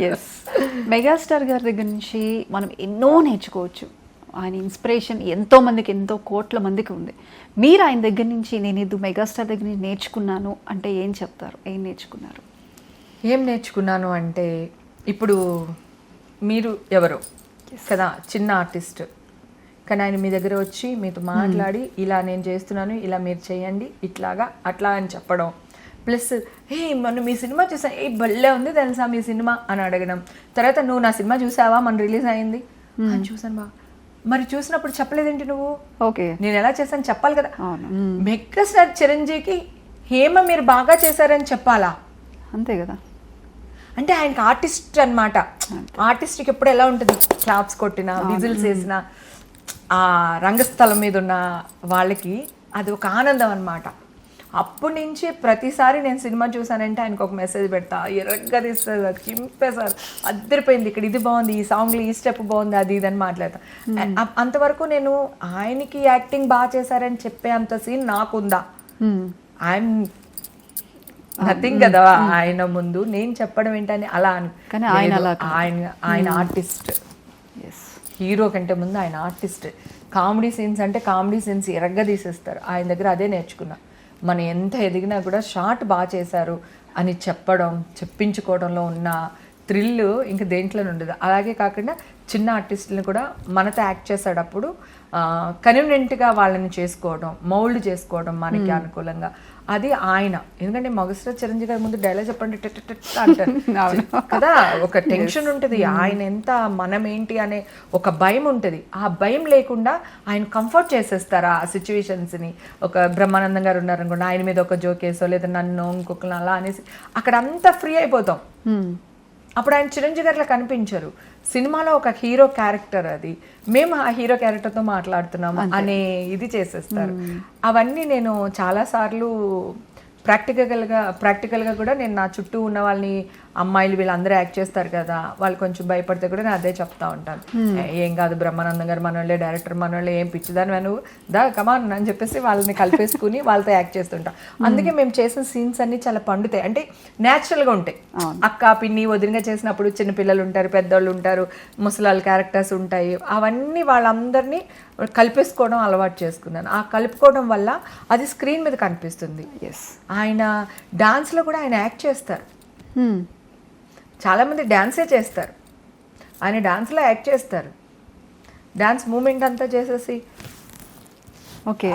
Yes, megastar గారి దగ్గర నుంచి మనం ఎన్నో నేర్చుకోవచ్చు. ఆయన ఇన్స్పిరేషన్ ఎంతో మందికి, ఎంతో కోట్ల మందికి ఉంది. మీరు ఆయన దగ్గర నుంచి నేను ఇది మెగాస్టార్ దగ్గర నుంచి నేర్చుకున్నాను అంటే ఏం చెప్తారు? ఏం నేర్చుకున్నారు? ఏం నేర్చుకున్నాను అంటే, ఇప్పుడు మీరు ఎవరో కదా, చిన్న ఆర్టిస్ట్, కానీ ఆయన మీ దగ్గర వచ్చి మీతో మాట్లాడి ఇలా నేను చేస్తున్నాను, ఇలా మీరు చేయండి, ఇట్లాగా అట్లా అని చెప్పడం, ప్లస్ మొన్న మీ సినిమా చూసా, భలే ఉంది తెలుసా మీ సినిమా అని అడగడం. తర్వాత నువ్వు నా సినిమా చూసావా, మన రిలీజ్ అయింది, చూసాను బా, మరి చూసినప్పుడు చెప్పలేదేంటి నువ్వు? ఓకే, నేను ఎలా చేశాను చెప్పాలి కదా. మెగాస్టార్ చిరంజీవికి హేమ మీరు బాగా చేశారని చెప్పాలా? అంతే కదా. అంటే ఆయనకి ఆర్టిస్ట్ అనమాట. ఆర్టిస్ట్కి ఎప్పుడు ఎలా ఉంటుంది, క్లాప్స్ కొట్టినా, విజిల్స్ వేసిన, ఆ రంగస్థలం మీద ఉన్న వాళ్ళకి అది ఒక ఆనందం అనమాట. అప్పటి నుంచి ప్రతిసారి నేను సినిమా చూసానంటే ఆయనకు ఒక మెసేజ్ పెడతా, ఎర్రగా తీస్తారు, చింపేశారు, అద్దరిపోయింది, ఇక్కడ ఇది బాగుంది, ఈ సాంగ్లో ఈ స్టెప్ బాగుంది, అది ఇది అని మాట్లాడతా. అంతవరకు నేను ఆయనకి యాక్టింగ్ బాగా చేశారని చెప్పే అంత సీన్ నాకుందా? ఐఎమ్ నథింగ్ కదా ఆయన ముందు నేను చెప్పడం ఏంటని అలా అని. ఆయన ఆర్టిస్ట్, హీరో కంటే ముందు ఆయన ఆర్టిస్ట్. కామెడీ సీన్స్ అంటే కామెడీ సీన్స్ ఎరగ్గా తీసేస్తారు. ఆయన దగ్గర అదే నేర్చుకున్నా. మనం ఎంత ఎదిగినా కూడా షార్ట్ బాగా చేశారు అని చెప్పడం, చెప్పించుకోవడంలో ఉన్న థ్రిల్ ఇంకా దేంట్లోనే ఉండదు. అలాగే కాకుండా చిన్న ఆర్టిస్టులను కూడా మనతో యాక్ట్ చేసేటప్పుడు కన్వీనియంట్గా వాళ్ళని చేసుకోవడం, మౌల్డ్ చేసుకోవడం మనకి అనుకూలంగా, అది ఆయన. ఎందుకంటే మెగాస్టార్ చిరంజీవి గారి ముందు డైలాగ్ చెప్పండి అంటారు కదా, ఒక టెన్షన్ ఉంటుంది. ఆయన ఎంత, మనం ఏంటి అనే ఒక భయం ఉంటుంది. ఆ భయం లేకుండా ఆయన కంఫర్ట్ చేసేస్తారు ఆ సిచ్యువేషన్స్ని. ఒక బ్రహ్మానందం గారు ఉన్నారనుకోండి, ఆయన మీద ఒక జోకేసో లేదా నన్ను ఇంకొకరిని అలా అనేసి అక్కడ అంతా ఫ్రీ అయిపోతాం. అప్పుడు ఆయన చిరంజీవి గారిలో కనిపించరు. సినిమాలో ఒక హీరో క్యారెక్టర్, అది మేము ఆ హీరో క్యారెక్టర్తో మాట్లాడుతున్నాము అనే ఇది చేసేస్తారు. అవన్నీ నేను చాలాసార్లు ప్రాక్టికల్గా కూడా నేను నా చుట్టూ ఉన్న వాళ్ళని, అమ్మాయిలు వీళ్ళందరూ యాక్ట్ చేస్తారు కదా, వాళ్ళు కొంచెం భయపడితే కూడా నేను అదే చెప్తా ఉంటాను. ఏం కాదు, బ్రహ్మానందం గారు మనోళ్ళే, డైరెక్టర్ మనోళ్ళే, ఏం పిచ్చిదాని నువ్వు దా కమాన్ అని చెప్పేసి వాళ్ళని కలిపేసుకుని వాళ్ళతో యాక్ట్ చేస్తుంటాం. అందుకే మేము చేసిన సీన్స్ అన్ని చాలా పండుతాయి, అంటే న్యాచురల్గా ఉంటాయి. అక్క పిన్ని వదిలిగా చేసినప్పుడు చిన్నపిల్లలు ఉంటారు, పెద్దోళ్ళు ఉంటారు, ముసలాళ్ళ క్యారెక్టర్స్ ఉంటాయి. అవన్నీ వాళ్ళందరినీ కలిపేసుకోవడం అలవాటు చేసుకున్నాను. ఆ కలుపుకోవడం వల్ల అది స్క్రీన్ మీద కనిపిస్తుంది. ఆయన డాన్స్లో కూడా ఆయన యాక్ట్ చేస్తారు. చాలామంది డాన్సే చేస్తారు, ఆయన డాన్స్లో యాక్ట్ చేస్తారు. డాన్స్ మూమెంట్ అంతా చేసేసి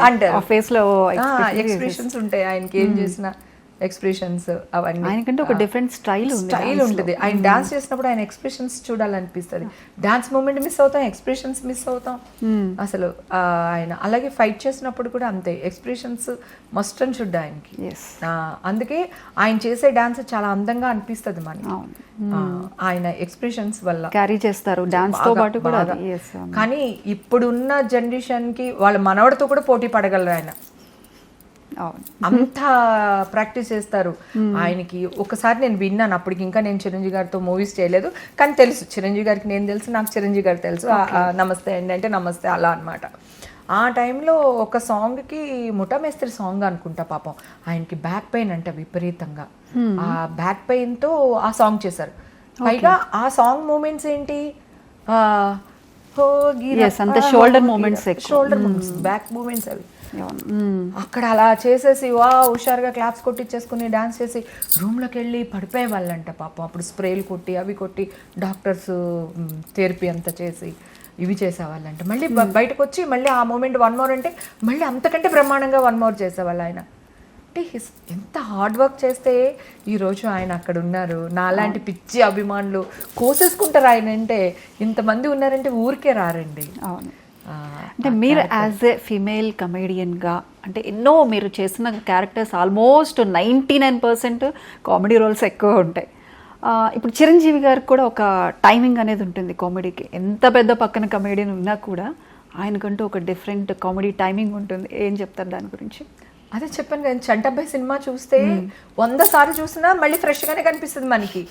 అంటారు, ఫేస్లో ఎక్స్ప్రెషన్స్ ఉంటాయి ఆయనకి, ఏం చేసిన ఎక్స్ప్రెషన్స్ అవన్నీ. ఆయనకంటే ఒక డిఫరెంట్ స్టైల్ ఉంటుంది. ఆయన డాన్స్ చేసినప్పుడు ఆయన ఎక్స్ప్రెషన్స్ చూడాలనిపిస్తుంది. డాన్స్ మూమెంట్ మిస్ అవుతాం, ఎక్స్ప్రెషన్స్ మిస్ అవుతాం అసలు. ఆయన అలాగే ఫైట్ చేసినప్పుడు కూడా అంతే, ఎక్స్ప్రెషన్స్ మస్ట్ అండ్ షుడ్ ఆయనకి. అందుకే ఆయన చేసే డాన్స్ చాలా అందంగా అనిపిస్తుంది మనకి, ఆయన ఎక్స్ప్రెషన్స్ వల్ల క్యారీ చేస్తారు డాన్స్ తో పాటు కూడా. కానీ ఇప్పుడున్న జనరేషన్ కి వాళ్ళ మనవడితో కూడా పోటీ పడగలరు ఆయన, అంతా ప్రాక్టీస్ చేస్తారు ఆయనకి. ఒకసారి నేను విన్నాను, అప్పటికి ఇంకా నేను చిరంజీవి గారితో మూవీస్ చేయలేదు, కానీ తెలుసు చిరంజీవి గారికి నేను తెలుసు, నాకు చిరంజీవి గారు తెలుసు. నమస్తే అండి అంటే నమస్తే అలా అనమాట. ఆ టైంలో ఒక సాంగ్కి ముఠామేస్త్రి సాంగ్ అనుకుంటా, పాపం ఆయనకి బ్యాక్ పెయిన్ అంటే విపరీతంగా, ఆ బ్యాక్ పెయిన్తో ఆ సాంగ్ చేశారు. పైగా ఆ సాంగ్ మూమెంట్స్ ఏంటి, షోల్డర్ మూమెంట్స్, బ్యాక్ మూమెంట్స్ అవి. అక్కడ అలా చేసేసి హుషారుగా క్లాప్స్ కొట్టించేసుకుని డాన్స్ చేసి రూమ్లోకి వెళ్ళి పడిపోయే వాళ్ళంట పాపం. అప్పుడు స్ప్రేలు కొట్టి అవి కొట్టి డాక్టర్స్ థెరపీ అంతా చేసి ఇవి చేసేవాళ్ళంట. మళ్ళీ బయటకు వచ్చి మళ్ళీ ఆ మూమెంట్ వన్ మోర్ అంటే మళ్ళీ అంతకంటే బ్రహ్మాండంగా వన్ మోర్ చేసేవాళ్ళు ఆయన. అంటే ఎంత హార్డ్ వర్క్ చేస్తే ఈరోజు ఆయన అక్కడ ఉన్నారు. నాలాంటి పిచ్చి అభిమానులు కోసేసుకుంటారు ఆయన అంటే. ఇంతమంది ఉన్నారంటే ఊరికే రారండి. అవును. అంటే మీరు యాజ్ ఏ ఫీమేల్ కమెడియన్గా, అంటే ఎన్నో మీరు చేసిన క్యారెక్టర్స్ ఆల్మోస్ట్ 99% కామెడీ రోల్స్ ఎక్కువ ఉంటాయి. ఇప్పుడు చిరంజీవి గారికి కూడా ఒక టైమింగ్ అనేది ఉంటుంది కామెడీకి. ఎంత పెద్ద పక్కన కమెడియన్ ఉన్నా కూడా ఆయనకంటూ ఒక డిఫరెంట్ కామెడీ టైమింగ్ ఉంటుంది. ఏం చెప్తారు దాని గురించి? అదే చెప్పాను కదా, చంటబ్బాయి సినిమా చూస్తే 100 సార్లు చూసినా మళ్ళీ ఫ్రెష్గానే కనిపిస్తుంది మనకి,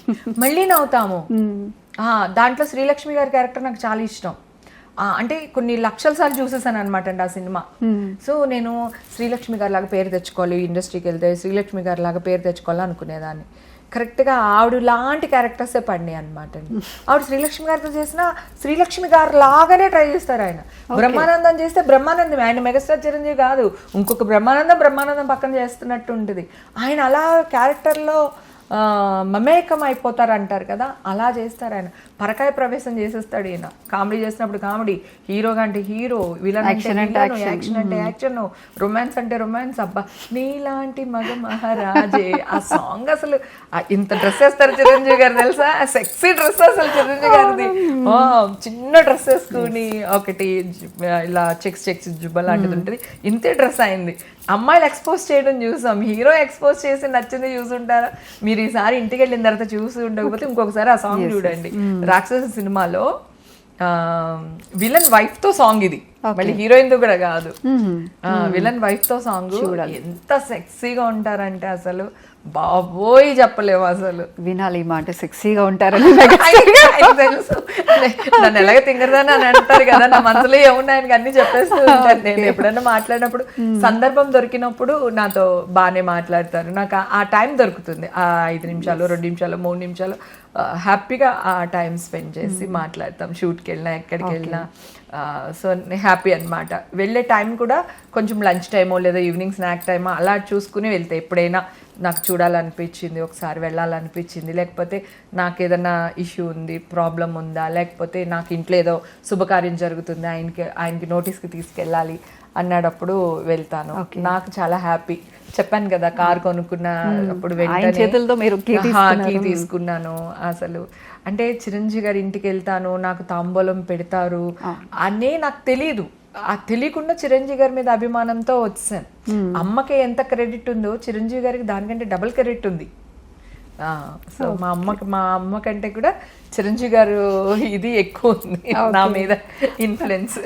మళ్ళీ నవ్వుతాము. దాంట్లో శ్రీలక్ష్మి గారి క్యారెక్టర్ నాకు చాలా ఇష్టం. అంటే కొన్ని లక్షల సార్లు చూసేసాను అనమాట అండి ఆ సినిమా. సో నేను శ్రీలక్ష్మి గారి లాగా పేరు తెచ్చుకోవాలి, ఇండస్ట్రీకి వెళ్తే శ్రీలక్ష్మి గారి లాగా పేరు తెచ్చుకోవాలి అనుకునేదాన్ని. కరెక్ట్గా ఆవిడ లాంటి క్యారెక్టర్సే పడినాయి అనమాట అండి. ఆవిడ శ్రీలక్ష్మి గారితో చేసిన శ్రీలక్ష్మి గారు లాగానే ట్రై చేస్తారు ఆయన. బ్రహ్మానందం చేస్తే బ్రహ్మానందం, ఆయన మెగాస్టార్ చిరంజీవి కాదు, ఇంకొక బ్రహ్మానందం పక్కన చేస్తున్నట్టు ఉంటుంది. ఆయన అలా క్యారెక్టర్లో మమేకం అయిపోతారు అంటారు కదా, అలా చేస్తారు ఆయన. పరకాయ ప్రవేశం చేసేస్తాడు ఈయన. కామెడీ చేసినప్పుడు కామెడీ, హీరోగా అంటే హీరో, విలన్ అంటే విలన్, యాక్షన్ అంటే యాక్షన్, రొమాన్స్ అంటే రొమాన్స్. అబ్బా నీలాంటి మగ మహారాజే ఆ సాంగ్ అసలు ఇంత డ్రెస్ వేస్తారు చిరంజీవి గారు తెలుసా, సెక్సీ డ్రెస్ అసలు చిరంజీవి గారిది. చిన్న డ్రెస్ వేసుకుని ఒకటి ఇలా చెక్స్ జుబ్బ లాంటిది ఉంటుంది, ఇంతే డ్రెస్ అయింది. అమ్మాయిలు ఎక్స్పోజ్ చేయడం చూసాం, హీరో ఎక్స్పోజ్ చేసి నచ్చింది చూసుంటారా మీరు? ఈసారి ఇంటికి వెళ్ళిన తర్వాత చూసి ఉండకపోతే ఇంకొకసారి ఆ సాంగ్ చూడండి. రాక్షస సినిమాలో విలన్ వైఫ్ తో సాంగ్ ఇది, మళ్ళీ హీరోయిన్ తో కూడా కాదు, విలన్ వైఫ్ తో సాంగ్. ఎంత సెక్సీగా ఉంటారంటే అసలు బాబోయ్ చెప్పలేము అసలు. వినాలి ఈ మాట, సెక్సీగా ఉంటారని తెలుసు. నన్ను ఎలాగ తింగరదని అని అంటారు కదా, నా మనసులో ఏమున్నాయని అన్ని చెప్పేస్తూ ఉంటాను. నేను ఎప్పుడైనా మాట్లాడినప్పుడు సందర్భం దొరికినప్పుడు నాతో బాగానే మాట్లాడతారు. నాకు ఆ టైం దొరుకుతుంది, ఆ 5 నిమిషాలు 2 నిమిషాలు 3 నిమిషాలు హ్యాపీగా ఆ టైం స్పెండ్ చేసి మాట్లాడతాం. షూట్కి వెళ్ళినా ఎక్కడికి వెళ్ళినా సో హ్యాపీ అనమాట. వెళ్ళే టైం కూడా కొంచెం లంచ్ టైమో లేదా ఈవినింగ్ స్నాక్ టైమో అలా చూసుకుని వెళ్తే, ఎప్పుడైనా నాకు చూడాలనిపించింది, ఒకసారి వెళ్ళాలనిపించింది, లేకపోతే నాకు ఏదైనా ఇష్యూ ఉంది, ప్రాబ్లం ఉందా, లేకపోతే నాకు ఇంట్లో ఏదో శుభకార్యం జరుగుతుంది, ఆయనకి నోటీస్కి తీసుకెళ్ళాలి అన్నాడప్పుడు వెళ్తాను. నాకు చాలా హ్యాపీ. చెప్పాను కదా, కార్ కొనుక్కున్నప్పుడు వెంటనే కీ తీసుకున్నాను. అసలు అంటే చిరంజీవి గారి ఇంటికి వెళ్తాను, నాకు తాంబూలం పెడతారు అనే నాకు తెలీదు. ఆ తెలియకుండా చిరంజీవి గారి మీద అభిమానంతో వచ్చాను. అమ్మకి ఎంత క్రెడిట్ ఉందో చిరంజీవి గారికి దానికంటే డబుల్ క్రెడిట్ ఉంది. సో మా అమ్మ కంటే కూడా చిరంజీవి గారు ఇది ఎక్కువ ఉంది నా మీద ఇన్ఫ్లుయెన్స్.